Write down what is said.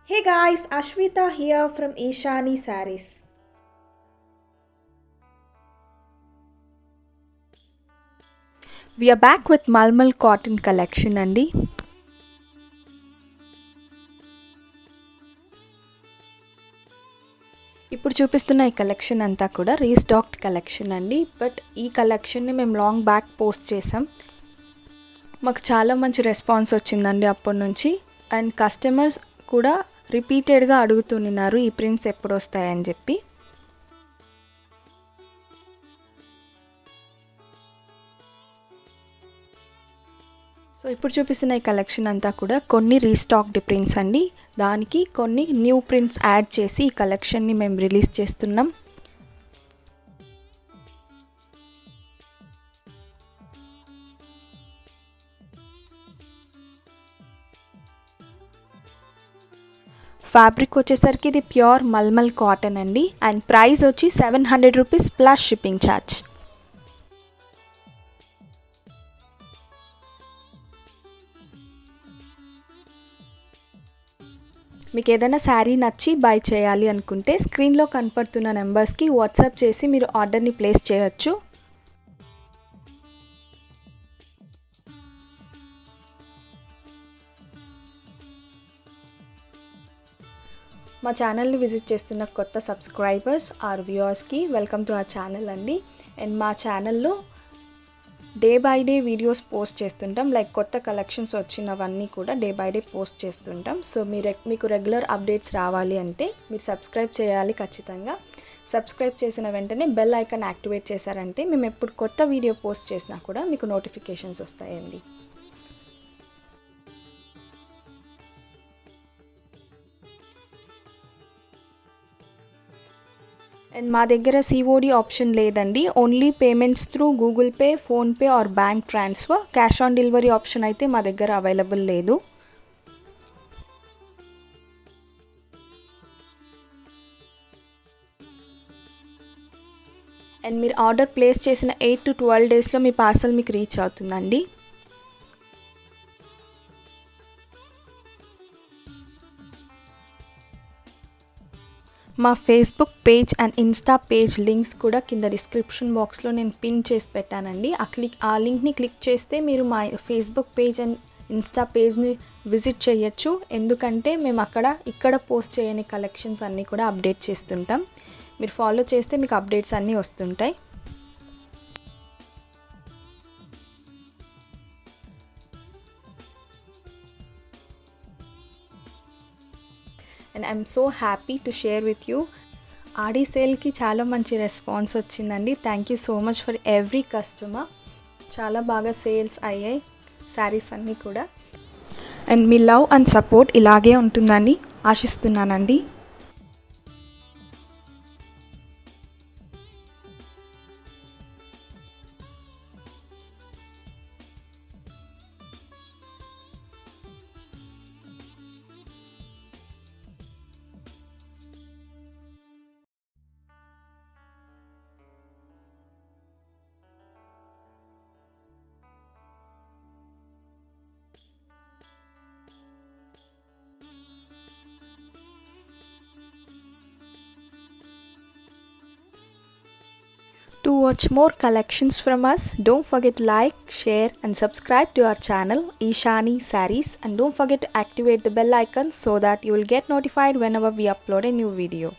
Hey guys, Ashwita here from ishanisarees. We are back with MulMul cotton collection అండి. ఇప్పుడు చూపిస్తున్న ఈ collection అంతా కూడా రీస్టాక్డ్ కలెక్షన్ అండి. బట్ ఈ కలెక్షన్ని మేము లాంగ్ బ్యాక్ పోస్ట్ చేసాం. మాకు చాలా మంచి రెస్పాన్స్ వచ్చిందండి అప్పటి నుంచి. అండ్ కస్టమర్స్ కూడా రిపీటెడ్గా అడుగుతున్నారు ఈ ప్రింట్స్ ఎప్పుడు వస్తాయని చెప్పి. సో ఇప్పుడు చూపిస్తున్న ఈ కలెక్షన్ అంతా కూడా కొన్ని రీస్టాక్డ్ ప్రింట్స్ అండి. దానికి కొన్ని న్యూ ప్రింట్స్ యాడ్ చేసి ఈ కలెక్షన్ని మేము రిలీజ్ చేస్తున్నాం. ఫ్యాబ్రిక్ వచ్చేసరికి ఇది ప్యూర్ మల్మల్ కాటన్ అండి. అండ్ ప్రైస్ వచ్చి 700 రూపీస్ ప్లస్ షిప్పింగ్ ఛార్జ్. మీకు ఏదైనా శారీ నచ్చి బై చేయాలి అనుకుంటే స్క్రీన్లో కనపడుతున్న నెంబర్స్కి వాట్సాప్ చేసి మీరు ఆర్డర్ని ప్లేస్ చేయొచ్చు. మా ఛానల్ని విజిట్ చేస్తున్న కొత్త సబ్స్క్రైబర్స్ ఆర్ వ్యూవర్స్కి వెల్కమ్ టు అవర్ ఛానల్ అండి. అండ్ మా ఛానల్లో day by day videos post చేస్తుంటాం. లైక్ కొత్త కలెక్షన్స్ వచ్చినవన్నీ కూడా డే బై డే పోస్ట్ చేస్తుంటాం. సో మీకు రెగ్యులర్ అప్డేట్స్ రావాలి అంటే మీరు సబ్స్క్రైబ్ చేయాలి ఖచ్చితంగా. సబ్స్క్రైబ్ చేసిన వెంటనే బెల్ ఐకాన్ యాక్టివేట్ చేశారంటే మేము ఎప్పుడు కొత్త వీడియో పోస్ట్ చేసినా కూడా మీకు నోటిఫికేషన్స్ వస్తాయండి. అండ్ మా దగ్గర సిఓడి ఆప్షన్ లేదండి. Only payments through Google pay, PhonePe or bank transfer. Cash on delivery option అయితే మా దగ్గర అవైలబుల్ లేదు. అండ్ మీరు ఆర్డర్ ప్లేస్ చేసిన 8 to 12 డేస్లో మీ పార్సల్ మీకు రీచ్ అవుతుందండి. మా Facebook page and Insta page links కూడా కింద డిస్క్రిప్షన్ బాక్స్లో నేను పిన్ చేసి పెట్టానండి. ఆ లింక్ని క్లిక్ చేస్తే మీరు మా ఫేస్బుక్ పేజ్ అండ్ ఇన్స్టా పేజ్ని విజిట్ చేయొచ్చు. ఎందుకంటే మేము ఇక్కడ పోస్ట్ చేయని కలెక్షన్స్ అన్నీ కూడా అప్డేట్ చేస్తుంటాం. మీరు ఫాలో చేస్తే మీకు అప్డేట్స్ అన్నీ వస్తుంటాయి. And I'm so happy to share with you. Aadi సేల్కి చాలా మంచి రెస్పాన్స్ వచ్చిందండి. Thank you so much for every customer. చాలా బాగా సేల్స్ అయ్యాయి శారీస్ అన్నీ కూడా. అండ్ మీ లవ్ అండ్ సపోర్ట్ ఇలాగే ఉంటుందని ఆశిస్తున్నానండి. To watch more collections from us, don't forget to like, share and subscribe to our channel ishanisarees, and don't forget to activate the bell icon so that you will get notified whenever we upload a new video.